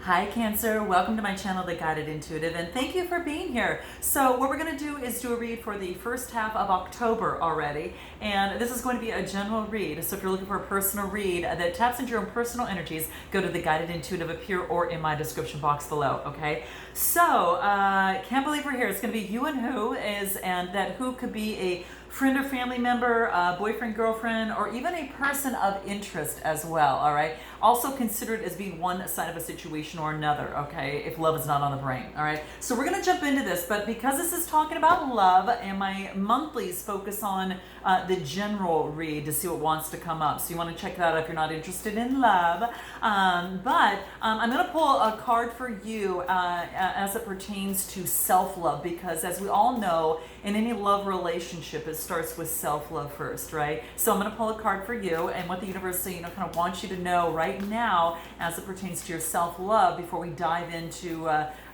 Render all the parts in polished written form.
Hi Cancer, welcome to my channel, The Guided Intuitive, and thank you for being here. So what we're going to do is do a read for the first half of October already, and this is going to be a general read. So if you're looking for a personal read that taps into your own personal energies, go to The Guided Intuitive up here or in my description box below, okay? So, can't believe we're here. It's going to be you and who is, and that who could be a friend or family member, boyfriend, girlfriend, or even a person of interest as well, all right? Also consider it as being one side of a situation or another, okay, if love is not on the brain, all right? So we're going to jump into this, but because this is talking about love, and my monthlies focus on the general read to see what wants to come up. So you want to check that out if you're not interested in love. I'm going to pull a card for you as it pertains to self-love, because as we all know, in any love relationship, it starts with self-love first, right? So I'm going to pull a card for you, and what the universe, kind of wants you to know right now as it pertains to your self-love before we dive into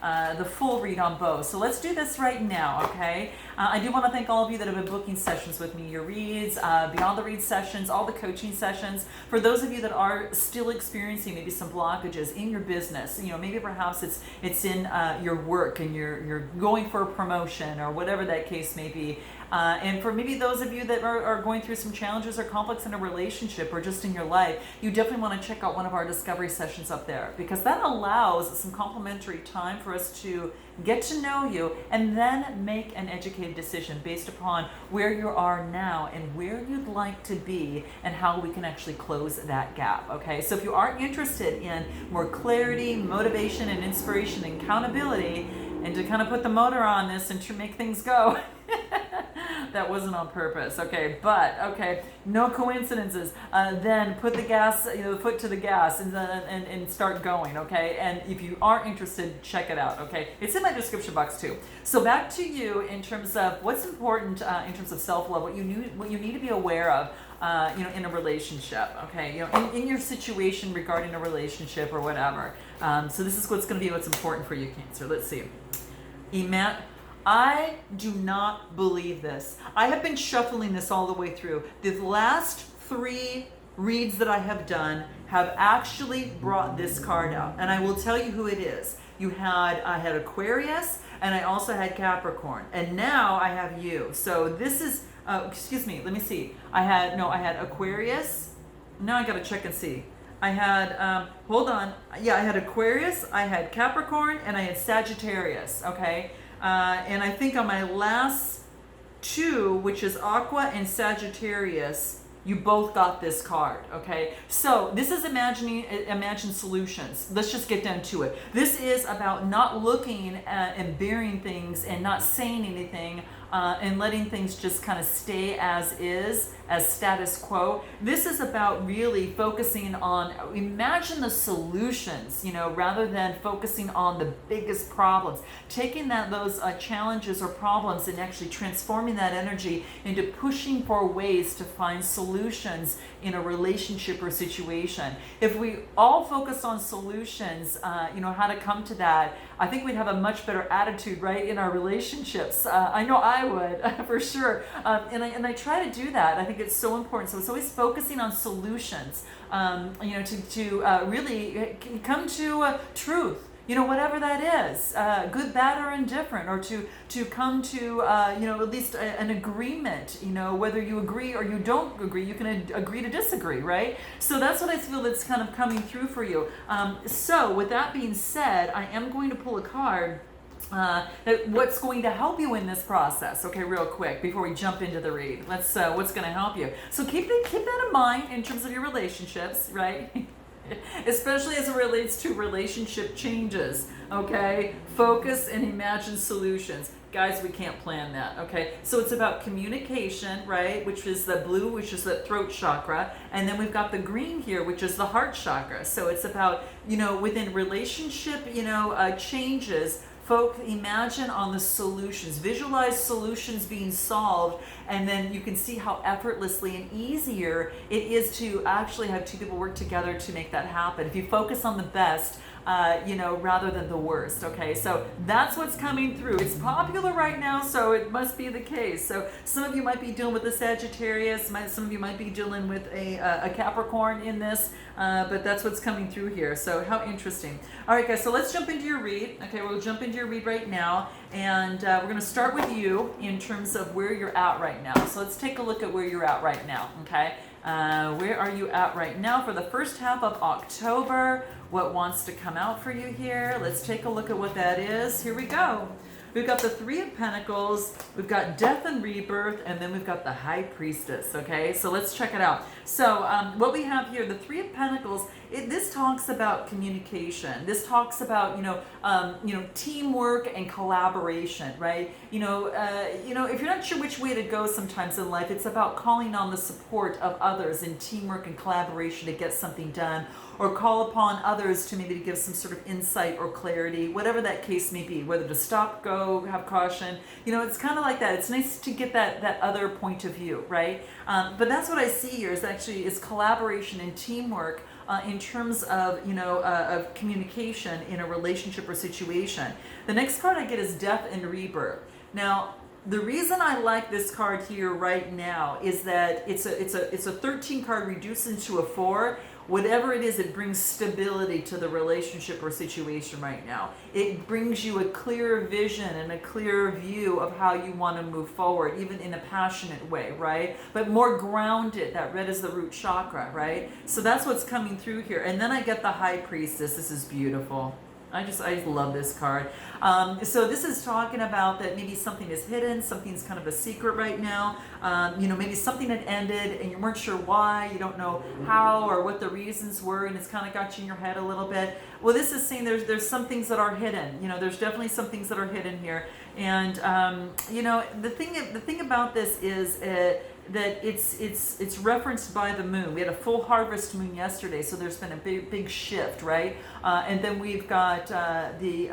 the full read on both. So let's do this right now, okay? I do want to thank all of you that have been booking sessions with me, your reads, beyond the read sessions, all the coaching sessions. For those of you that are still experiencing maybe some blockages in your business, maybe perhaps it's in your work and you're going for a promotion or whatever that case may be. And for maybe those of you that are going through some challenges or conflicts in a relationship or just in your life, you definitely want to check out one of our discovery sessions up there, because that allows some complimentary time for us to get to know you and then make an educated decision based upon where you are now and where you'd like to be and how we can actually close that gap, okay? So if you are interested in more clarity, motivation, and inspiration and accountability, and to kind of put the motor on this and to make things go, that wasn't on purpose, okay, but okay, no coincidences. Then put the gas, the foot to the gas, and start going, okay. And if you are interested, check it out, okay. It's in my description box too. So back to you in terms of what's important in terms of self-love, what you need to be aware of, in a relationship, okay, in your situation regarding a relationship or whatever. So this is what's going to be what's important for you, Cancer. Let's see. I do not believe this. I have been shuffling this all the way through. The last 3 reads that I have done have actually brought this card out, and I will tell you who it is. I had Aquarius, and I also had Capricorn, and now I have you. So this is, excuse me, let me see. I had Aquarius. Now I gotta check and see. I had, hold on. Yeah, I had Aquarius, I had Capricorn, and I had Sagittarius, okay? And I think on my last 2, which is Aqua and Sagittarius, you both got this card, okay? So this is Imagine Solutions. Let's just get down to it. This is about not looking at and burying things and not saying anything and letting things just kind of stay as is, as status quo. This is about really focusing on, imagine the solutions, rather than focusing on the biggest problems. Taking those challenges or problems and actually transforming that energy into pushing for ways to find solutions in a relationship or situation. If we all focus on solutions, how to come to that, I think we'd have a much better attitude, right, in our relationships. I know I would, for sure. And I try to do that. I think it's so important. So it's always focusing on solutions, to really come to truth. Whatever that is, good, bad, or indifferent, or to come to, at least an agreement, whether you agree or you don't agree, you can agree to disagree, right? So that's what I feel that's kind of coming through for you. So with that being said, I am going to pull a card what's going to help you in this process, okay, real quick, before we jump into the read. Let's, what's going to help you. So keep that in mind in terms of your relationships, right? Especially as it relates to relationship changes, okay? Focus and imagine solutions. Guys, we can't plan that, okay? So it's about communication, right? Which is the blue, which is the throat chakra. And then we've got the green here, which is the heart chakra. So it's about, within relationship, changes, imagine on the solutions, visualize solutions being solved, and then you can see how effortlessly and easier it is to actually have 2 people work together to make that happen. If you focus on the best, rather than the worst. Okay, so that's what's coming through. It's popular right now, so it must be the case. So some of you might be dealing with a Sagittarius, some of you might be dealing with a Capricorn in this, but that's what's coming through here. So how interesting. All right, guys, so let's jump into your read. Okay, we'll jump into your read right now, and we're going to start with you in terms of where you're at right now. So let's take a look at where you're at right now. Okay, where are you at right now for the first half of October? What wants to come out for you here? Let's take a look at what that is. Here we go. We've got the Three of Pentacles, we've got Death and Rebirth, and then we've got the High Priestess, okay? So let's check it out. So what we have here, the Three of Pentacles, this talks about communication. This talks about, teamwork and collaboration, right? If you're not sure which way to go sometimes in life, it's about calling on the support of others in teamwork and collaboration to get something done, or call upon others to maybe give some sort of insight or clarity, whatever that case may be, whether to stop, go, have caution. It's kind of like that. It's nice to get that other point of view, right? But that's what I see here is collaboration and teamwork in terms of, of communication in a relationship or situation. The next card I get is Death and Rebirth. Now, the reason I like this card here right now is that it's a 13 card reduced into a 4. Whatever it is, it brings stability to the relationship or situation right now. It brings you a clearer vision and a clearer view of how you want to move forward, even in a passionate way, right? But more grounded. That red is the root chakra, right? So that's what's coming through here. And then I get the High Priestess. This is beautiful. I love this card. So this is talking about that maybe something is hidden, something's kind of a secret right now. Maybe something had ended and you weren't sure why, you don't know how or what the reasons were, and it's kind of got you in your head a little bit. Well, this is saying there's some things that are hidden. There's definitely some things that are hidden here. And the thing about this is that it's referenced by the moon. We had a full harvest moon yesterday, so there's been a big shift, right? And then we've got the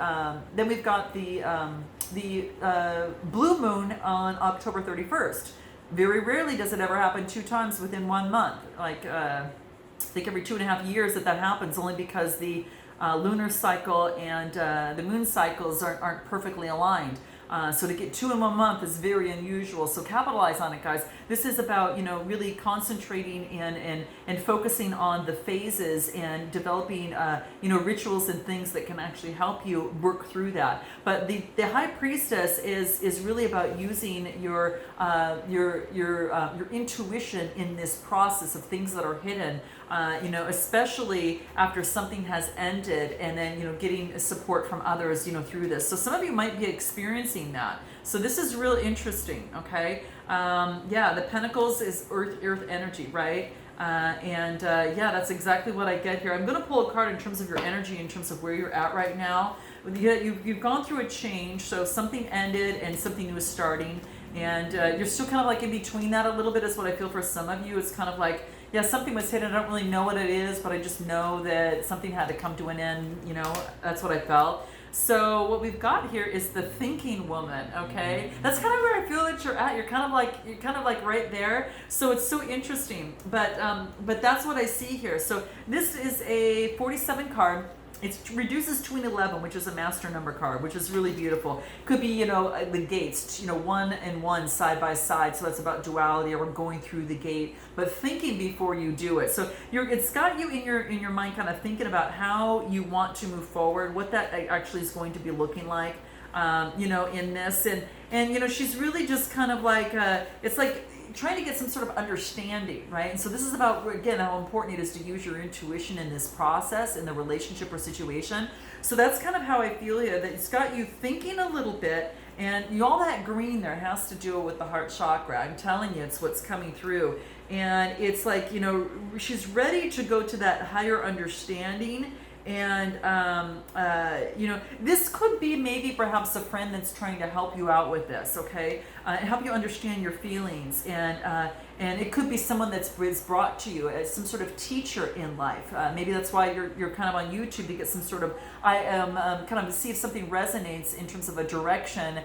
blue moon on October 31st. Very rarely does it ever happen 2 times within 1 month. Like I think every 2.5 years that happens, only because the lunar cycle and the moon cycles aren't perfectly aligned. So to get 2 in 1 month is very unusual. So capitalize on it, guys. This is about, really concentrating and focusing on the phases and developing, rituals and things that can actually help you work through that. But the High Priestess is really about using your intuition in this process of things that are hidden. Especially after something has ended, and then, getting support from others, through this. So some of you might be experiencing that. So this is real interesting, okay? The Pentacles is earth energy, right? That's exactly what I get here. I'm going to pull a card in terms of your energy, in terms of where you're at right now. You've gone through a change, so something ended and something new is starting. And you're still kind of like in between that a little bit is what I feel for some of you. It's kind of like, something was hidden. I don't really know what it is, but I just know that something had to come to an end. That's what I felt. So what we've got here is the thinking woman, okay? That's kind of where I feel that you're at. You're kind of like right there. So it's so interesting. But that's what I see here. So this is a 47 card. It reduces to an 11, which is a master number card, which is really beautiful. Could be, the gates, 1 and 1 side by side. So that's about duality, or going through the gate, but thinking before you do it. So it's got you in your mind kind of thinking about how you want to move forward, what that actually is going to be looking like, in this. And she's really just kind of like, it's like trying to get some sort of understanding, right? And so this is about, again, how important it is to use your intuition in this process, in the relationship or situation. So that's kind of how I feel here, that it's got you thinking a little bit, and all that green there has to do with the heart chakra. I'm telling you, it's what's coming through. And it's like, she's ready to go to that higher understanding. And this could be maybe perhaps a friend that's trying to help you out with this, okay, and help you understand your feelings, and And it could be someone that's brought to you as some sort of teacher in life. Maybe that's why you're kind of on YouTube to get some sort of, I am kind of see if something resonates in terms of a direction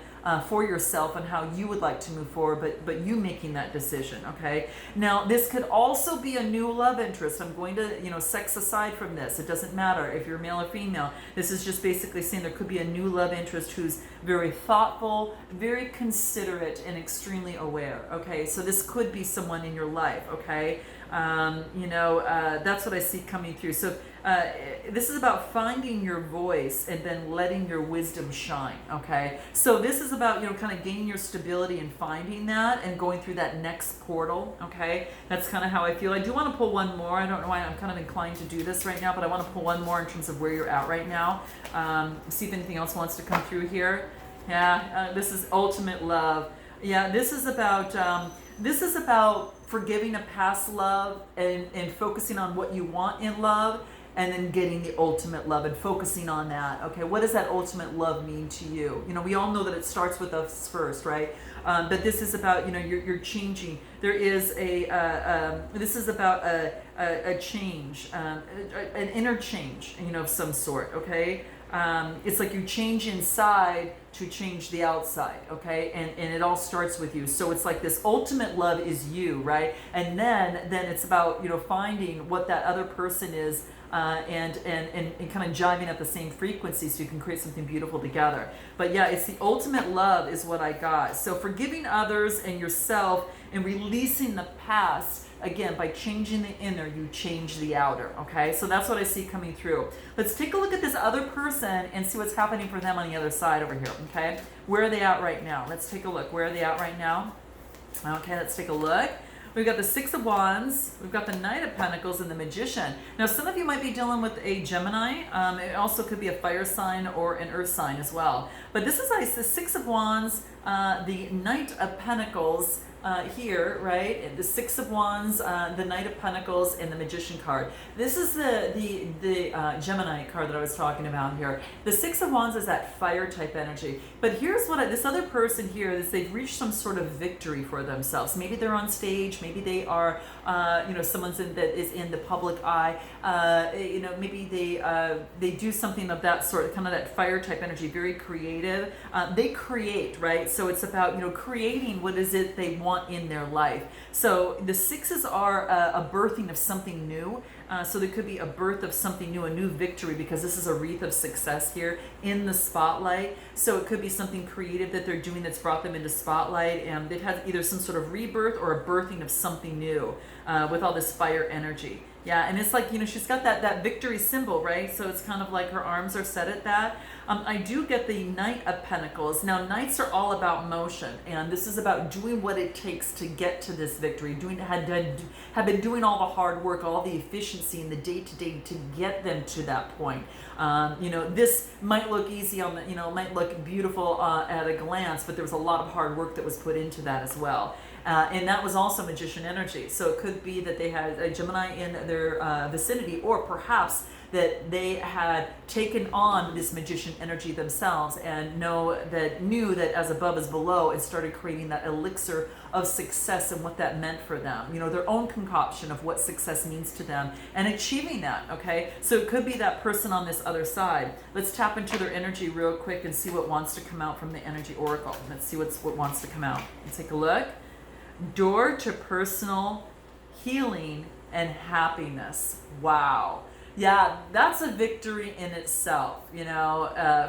for yourself and how you would like to move forward, but you making that decision, okay? Now, this could also be a new love interest. I'm going to, sex aside from this. It doesn't matter if you're male or female. This is just basically saying there could be a new love interest who's very thoughtful, very considerate, and extremely aware, okay? So this could be someone in your life, okay? That's what I see coming through. So this is about finding your voice and then letting your wisdom shine, okay? So this is about, kind of gaining your stability and finding that and going through that next portal, okay? That's kind of how I feel. I do want to pull one more. I don't know why I'm kind of inclined to do this right now, but I want to pull one more in terms of where you're at right now. See if anything else wants to come through here. Yeah, this is ultimate love. Yeah, this is about forgiving a past love and focusing on what you want in love, and then getting the ultimate love and focusing on that. Okay, what does that ultimate love mean to you? We all know that it starts with us first, right? But this is about, you're changing. There is this is about a change, an inner change, of some sort, okay? It's like you change inside to change the outside, okay? And it all starts with you. So it's like this ultimate love is you, right? And then it's about, finding what that other person is, and kind of jiving at the same frequency so you can create something beautiful together. But yeah, it's the ultimate love is what I got. So forgiving others and yourself and releasing the past. Again, by changing the inner, you change the outer, okay? So that's what I see coming through. Let's take a look at this other person and see what's happening for them on the other side over here, okay? Where are they at right now? Let's take a look. Where are they at right now? Okay, let's take a look. We've got the Six of Wands, we've got the Knight of Pentacles, and the Magician. Now, some of you might be dealing with a Gemini. It also could be a fire sign or an earth sign as well. But this is the Six of Wands, the Knight of Pentacles, here, right? And the Six of Wands, the Knight of Pentacles, and the Magician card. This is the Gemini card that I was talking about here. The Six of Wands is that fire type energy. But here's what this other person here is, they've reached some sort of victory for themselves. Maybe they're on stage. Maybe they are, someone's that is in the public eye. Maybe they do something of that sort, kind of that fire type energy, very creative. They create, right? So it's about, creating what is it they want in their life. So the sixes are a birthing of something new. So there could be a birth of something new, a new victory, because this is a wreath of success here in the spotlight. So it could be something creative that they're doing that's brought them into spotlight, and they've had either some sort of rebirth or a birthing of something new with all this fire energy. Yeah, and it's like, she's got that victory symbol, right? So it's kind of like her arms are set at that. I do get the Knight of Pentacles. Now, Knights are all about motion, and this is about doing what it takes to get to this victory, have been doing all the hard work, all the efficiency in the day-to-day to get them to that point. This might look easy might look beautiful at a glance, but there was a lot of hard work that was put into that as well. And that was also Magician energy. So it could be that they had a Gemini in their vicinity, or perhaps that they had taken on this Magician energy themselves and knew that as above is below, and started creating that elixir of success and what that meant for them. Their own concoction of what success means to them and achieving that, okay? So it could be that person on this other side. Let's tap into their energy real quick and see what wants to come out from the energy oracle. Let's see what wants to come out. Let's take a look. Door to personal healing and happiness. Wow. Yeah, that's a victory in itself.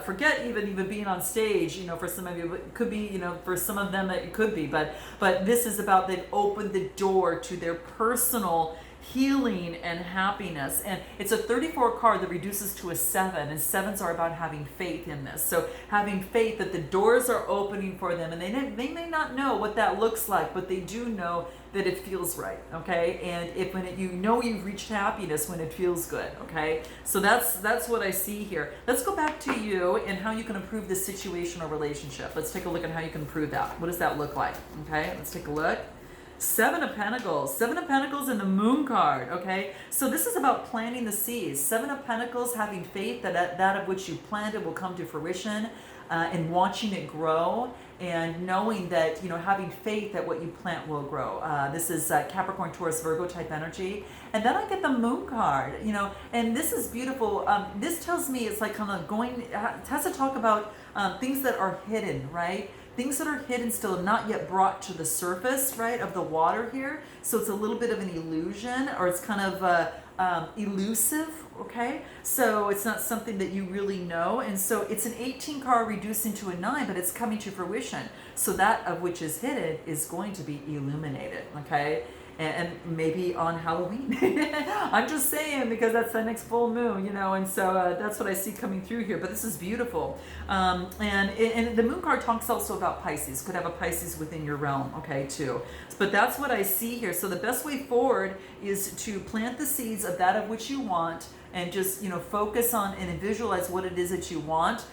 Forget even being on stage. For some of you, it could be. For some of them, it could be. But this is about, they've opened the door to their personal healing and happiness. And it's a 34 card that reduces to a 7, and 7s are about having faith in this. So having faith that the doors are opening for them, and they may not know what that looks like, but they do know that it feels right, okay? And you've reached happiness when it feels good, okay? So that's what I see here. Let's go back to you and how you can improve this situation or relationship. Let's take a look at how you can improve that. What does that look like, okay? Let's take a look. Seven of Pentacles. Seven of Pentacles and the Moon card, okay? So this is about planting the seeds. Seven of Pentacles, having faith that that of which you planted will come to fruition, and watching it grow, and knowing that, you know, having faith that what you plant will grow. This is Capricorn, Taurus, Virgo type energy. And then I get the Moon card, you know, and this is beautiful. This tells me it's like kind of going, it has to talk about things that are hidden, right? Things that are hidden still, not yet brought to the surface, right, of the water here. So it's a little bit of an illusion, or it's kind of elusive, okay? So it's not something that you really know. And so it's an 18 card reduced into a 9, but it's coming to fruition. So that of which is hidden is going to be illuminated, okay? And maybe on Halloween. I'm just saying, because that's the next full moon, you know, and so that's what I see coming through here. But this is beautiful. And the Moon card talks also about Pisces. Could have a Pisces within your realm, okay, too. But that's what I see here. So the best way forward is to plant the seeds of that of which you want, and just, you know, focus on and visualize what it is that you want.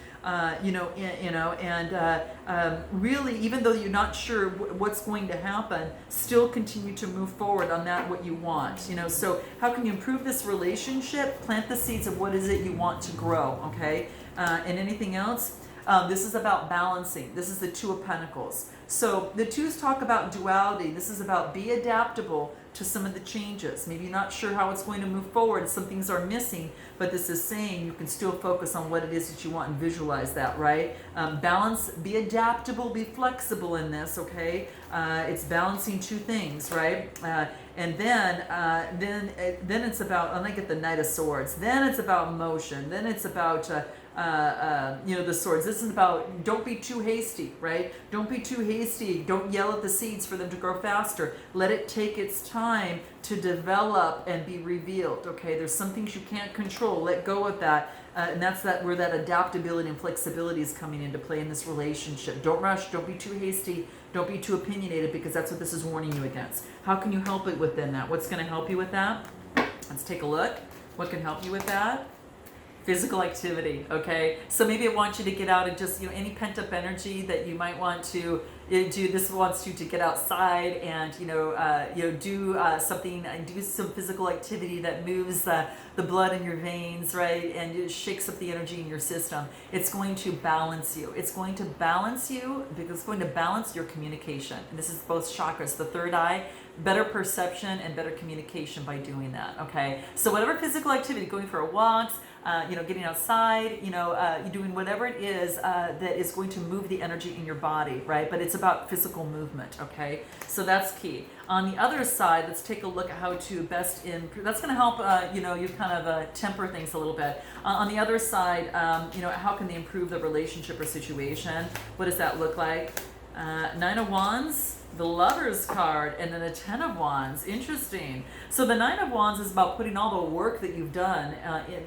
Really, even though you're not sure what's going to happen, still continue to move forward on that what you want. You know, so how can you improve this relationship? Plant the seeds of what is it you want to grow, okay? And anything else? This is about balancing. This is the Two of Pentacles. So the twos talk about duality. This is about be adaptable to some of the changes. Maybe you're not sure how it's going to move forward. Some things are missing, but this is saying you can still focus on what it is that you want and visualize that, right? Balance, be adaptable, be flexible in this, okay? It's balancing two things, right? And then it's about, and I get the Knight of Swords. Then it's about motion. Then it's about the swords. This is about don't be too hasty, right? Don't be too hasty. Don't yell at the seeds for them to grow faster. Let it take its time to develop and be revealed, okay? There's some things you can't control. Let go of that. And that's where that adaptability and flexibility is coming into play in this relationship. Don't rush. Don't be too hasty. Don't be too opinionated, because that's what this is warning you against. How can you help it within that? What's going to help you with that? Let's take a look. What can help you with that? Physical activity, okay? So maybe it wants you to get out and just, you know, any pent up energy that you might want to do. This wants you to get outside and, do something, do some physical activity that moves the blood in your veins, right? And it shakes up the energy in your system. It's going to balance you. It's going to balance you because it's going to balance your communication. And this is both chakras, the third eye, better perception and better communication by doing that, okay? So whatever physical activity, going for a walk, getting outside, doing whatever it is that is going to move the energy in your body, right? But it's about physical movement, okay? So that's key. On the other side, let's take a look at how to best improve. That's going to help, you kind of temper things a little bit. On the other side, how can they improve the relationship or situation? What does that look like? Nine of Wands, the Lover's card, and then the Ten of Wands. Interesting. So the Nine of Wands is about putting all the work that you've done,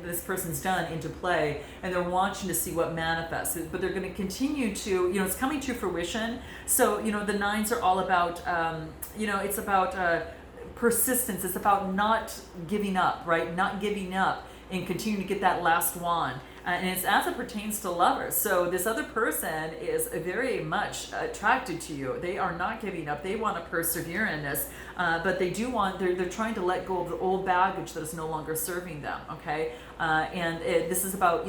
this person's done, into play, and they're watching to see what manifests. But they're going to continue to, it's coming to fruition. So, the nines are all about, it's about persistence. It's about not giving up, right? Not giving up and continuing to get that last wand. And it's as it pertains to lovers. So this other person is very much attracted to you. They are not giving up. They want to persevere in this, but they do they're trying to let go of the old baggage that is no longer serving them, okay? This is about,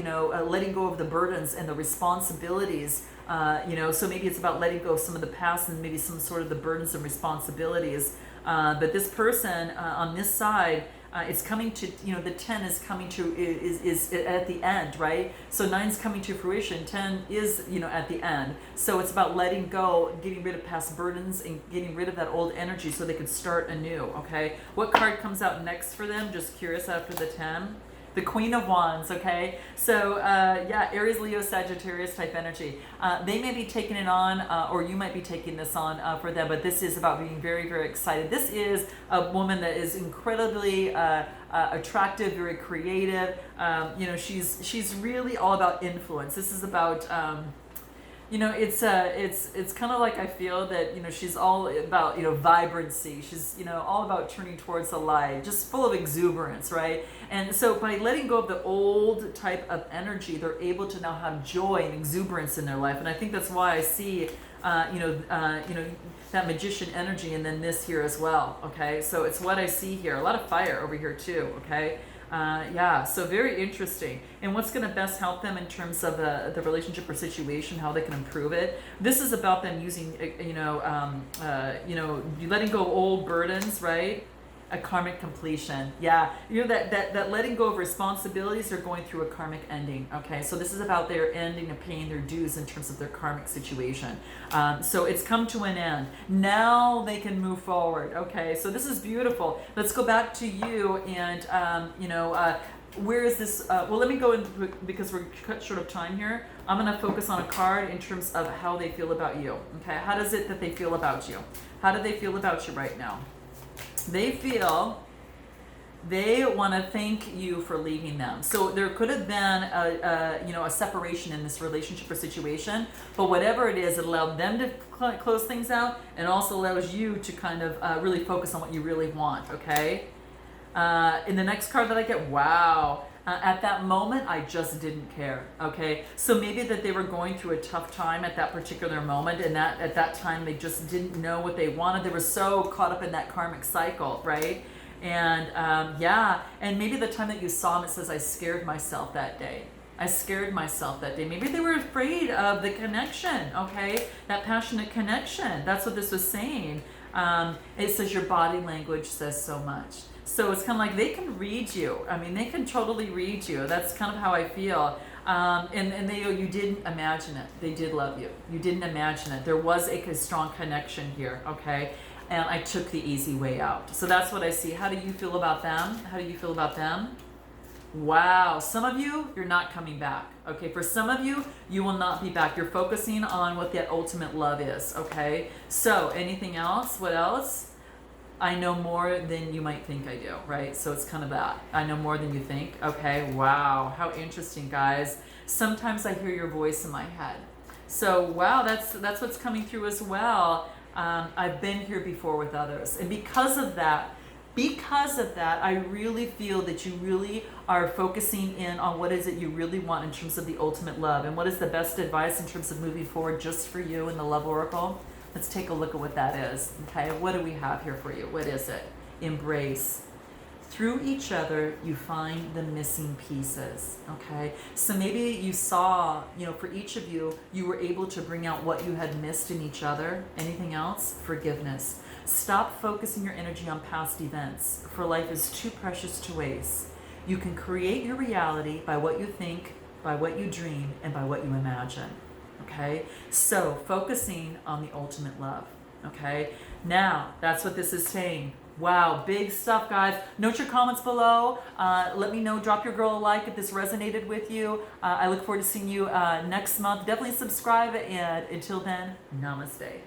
letting go of the burdens and the responsibilities, so maybe it's about letting go of some of the past and maybe some sort of the burdens and responsibilities. But this person on this side, it's coming to, the 10 is coming to, is at the end, right? So 9's coming to fruition, 10 is, at the end. So it's about letting go, getting rid of past burdens and getting rid of that old energy so they can start anew, okay? What card comes out next for them? Just curious after the 10. The Queen of Wands, okay? So, Aries, Leo, Sagittarius type energy. They may be taking it on, or you might be taking this on for them, but this is about being very, very excited. This is a woman that is incredibly attractive, very creative. She's really all about influence. This is about... It's kind of like I feel that she's all about vibrancy. She's all about turning towards the light, just full of exuberance, right? And so by letting go of the old type of energy, they're able to now have joy and exuberance in their life. And I think that's why I see that magician energy, and then this here as well. Okay, so it's what I see here. A lot of fire over here too. Okay. Yeah, so very interesting. And what's going to best help them in terms of the relationship or situation, how they can improve it. This is about them using, you letting go of old burdens, right? A karmic completion. Yeah, that letting go of responsibilities, they're going through a karmic ending. Okay, so this is about their ending of paying their dues in terms of their karmic situation. So it's come to an end. Now they can move forward. Okay, so this is beautiful. Let's go back to you and where is this? Well, let me go in because we're cut short of time here. I'm going to focus on a card in terms of how they feel about you. Okay, how does it that they feel about you? How do they feel about you right now? They feel they want to thank you for leaving them. So there could have been a separation in this relationship or situation, but whatever it is, it allowed them to close things out, and also allows you to kind of really focus on what you really want. Okay. In the next card that I get, wow. At that moment, I just didn't care. Okay, so maybe that they were going through a tough time at that particular moment, and that at that time they just didn't know what they wanted. They were so caught up in that karmic cycle, right? And and maybe the time that you saw them, it says, I scared myself that day. I scared myself that day. Maybe they were afraid of the connection, okay? That passionate connection. That's what this was saying. It says your body language says so much. So it's kind of like they can read you. I mean, they can totally read you. That's kind of how I feel. And they go, you didn't imagine it. They did love you. You didn't imagine it. There was a strong connection here, okay? And I took the easy way out. So that's what I see. How do you feel about them? How do you feel about them? Wow. Some of you, you're not coming back. Okay, for some of you, you will not be back. You're focusing on what that ultimate love is, okay? So anything else? What else? I know more than you might think I do, right? So it's kind of that. I know more than you think. Okay, wow, how interesting, guys. Sometimes I hear your voice in my head. So wow, that's what's coming through as well. I've been here before with others, and because of that, I really feel that you really are focusing in on what is it you really want in terms of the ultimate love, and what is the best advice in terms of moving forward just for you in the Love Oracle. Let's take a look at what that is. Okay, what do we have here for you? What is it? Embrace. Through each other, you find the missing pieces. Okay, so maybe you saw, for each of you, you were able to bring out what you had missed in each other. Anything else? Forgiveness. Stop focusing your energy on past events, for life is too precious to waste. You can create your reality by what you think, by what you dream, and by what you imagine. Okay, so focusing on the ultimate love. Okay, now that's what this is saying. Wow, big stuff, guys. Note your comments below. Let me know, drop your girl a like if this resonated with you. I look forward to seeing you next month. Definitely subscribe, and until then, namaste.